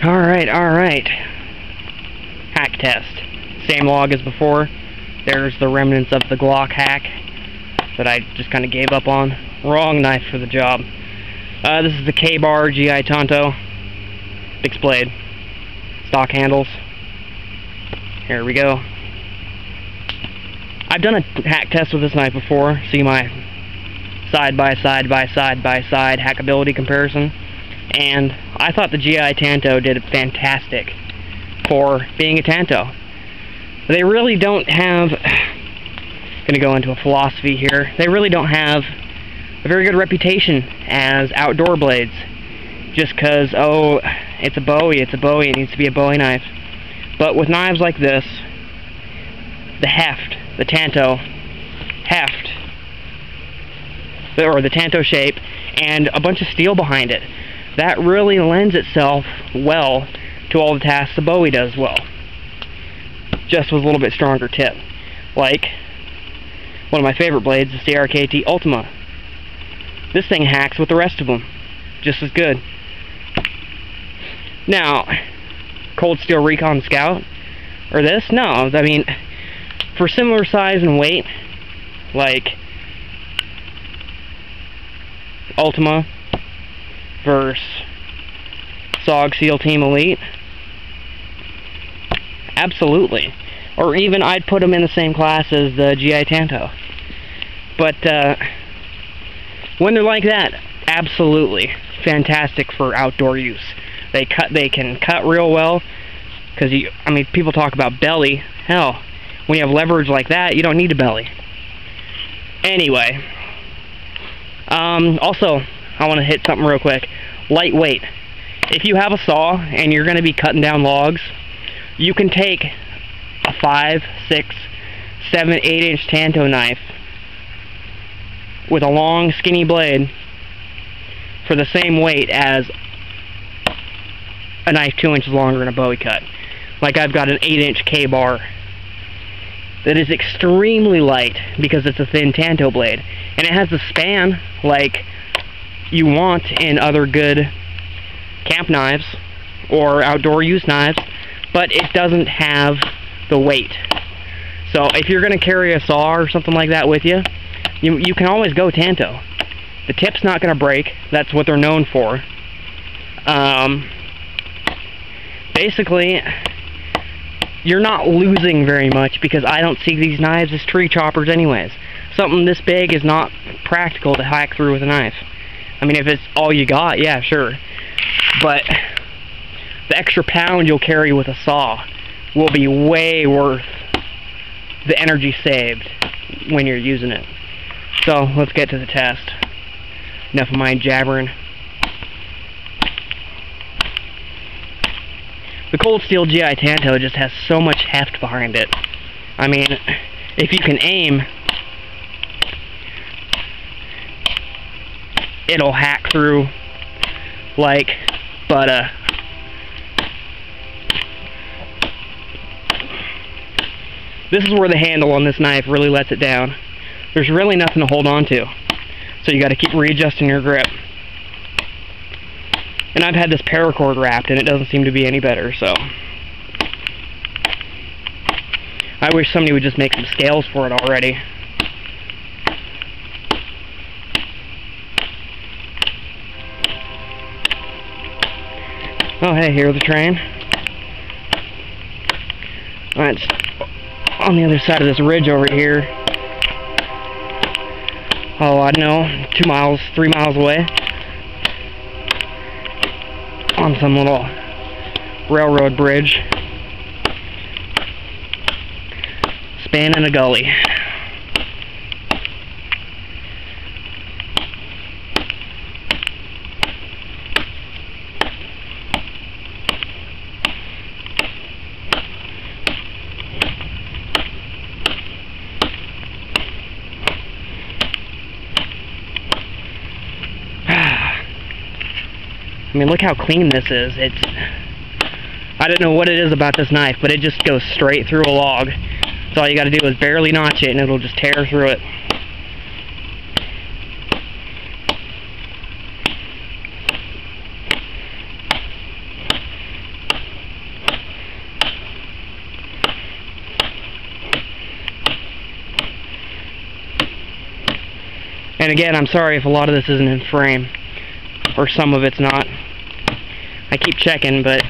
Alright. Hack test. Same log as before. There's the remnants of the Glock hack that I just kind of gave up on. Wrong knife for the job. This is the K-Bar GI Tanto. Fixed blade. Stock handles. Here we go. I've done a hack test with this knife before. See my side-by-side hackability comparison. And I thought the GI Tanto did fantastic for being a Tanto. They really don't have, going to go into a philosophy here, they really don't have a very good reputation as outdoor blades. Just because, oh, it's a Bowie, it needs to be a Bowie knife. But with knives like this, the heft, the Tanto heft, or the Tanto shape, and a bunch of steel behind it, that really lends itself well to all the tasks the Bowie does well. Just with a little bit stronger tip. Like, one of my favorite blades is the RKT Ultima. This thing hacks with the rest of them just as good. Now, Cold Steel Recon Scout, or this? No, I mean, for similar size and weight, like Ultima versus SOG SEAL Team Elite, absolutely. Or even I'd put them in the same class as the GI Tanto. But when they're like that, absolutely fantastic for outdoor use. They can cut real well, because I mean, people talk about belly. Hell, when you have leverage like that, you don't need a belly. Anyway, also, I want to hit something real quick. Lightweight. If you have a saw and you're going to be cutting down logs, you can take a 5, 6, 7, 8-inch Tanto knife with a long, skinny blade for the same weight as a knife 2 inches longer in a Bowie cut. Like I've got an 8-inch K-Bar that is extremely light because it's a thin Tanto blade, and it has the span like you want in other good camp knives or outdoor use knives, but it doesn't have the weight. So if you're going to carry a saw or something like that with you, you can always go Tanto. The tip's not going to break. That's what they're known for. Basically, you're not losing very much because I don't see these knives as tree choppers anyways. Something this big is not practical to hack through with a knife. I mean, if it's all you got, yeah, sure. But the extra pound you'll carry with a saw will be way worth the energy saved when you're using it. So, let's get to the test. Enough of my jabbering. The Cold Steel GI Tanto just has so much heft behind it. I mean, if you can aim, it'll hack through like butter. This is where the handle on this knife really lets it down. There's really nothing to hold on to, so you got to keep readjusting your grip. And I've had this paracord wrapped, and it doesn't seem to be any better, so I wish somebody would just make some scales for it already. Oh, hey, here's the train. It's on the other side of this ridge over here. Oh, I don't know, 2 miles, 3 miles away. On some little railroad bridge. Spanning a gully. I mean, look how clean this is. I don't know what it is about this knife, but it just goes straight through a log. So all you gotta do is barely notch it and it'll just tear through it. And again, I'm sorry if a lot of this isn't in frame, or some of it's not. I keep checking, but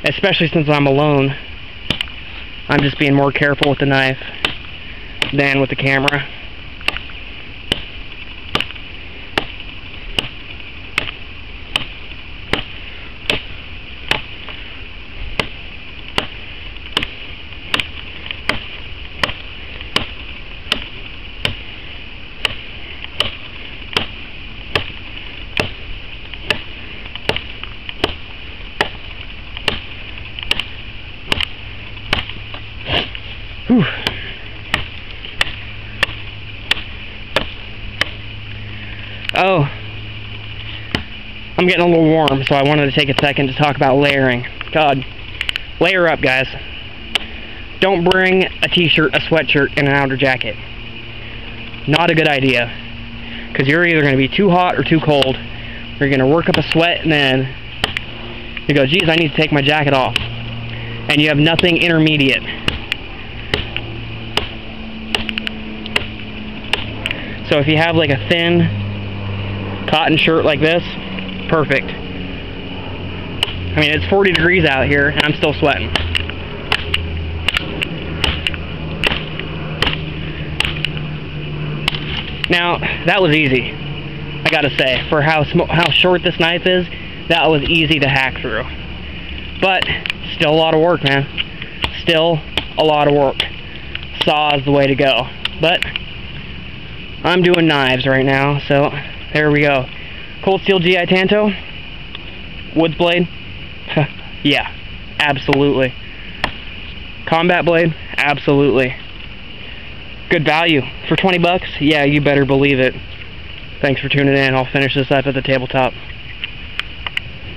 especially since I'm alone, I'm just being more careful with the knife than with the camera. Whew. Oh, I'm getting a little warm, so I wanted to take a second to talk about layering. God, layer up, guys. Don't bring a t-shirt, a sweatshirt, and an outer jacket. Not a good idea, because you're either going to be too hot or too cold. You're going to work up a sweat, and then you go, geez, I need to take my jacket off. And you have nothing intermediate. So if you have like a thin cotton shirt like this, perfect. I mean, it's 40 degrees out here and I'm still sweating. Now, that was easy, I gotta say. For how short this knife is, that was easy to hack through. But, still a lot of work, man. Still a lot of work. Saw is the way to go. But I'm doing knives right now, so there we go. Cold Steel GI Tanto, woods blade, yeah, absolutely. Combat blade, absolutely. Good value for 20 bucks. Yeah, you better believe it. Thanks for tuning in. I'll finish this up at the tabletop.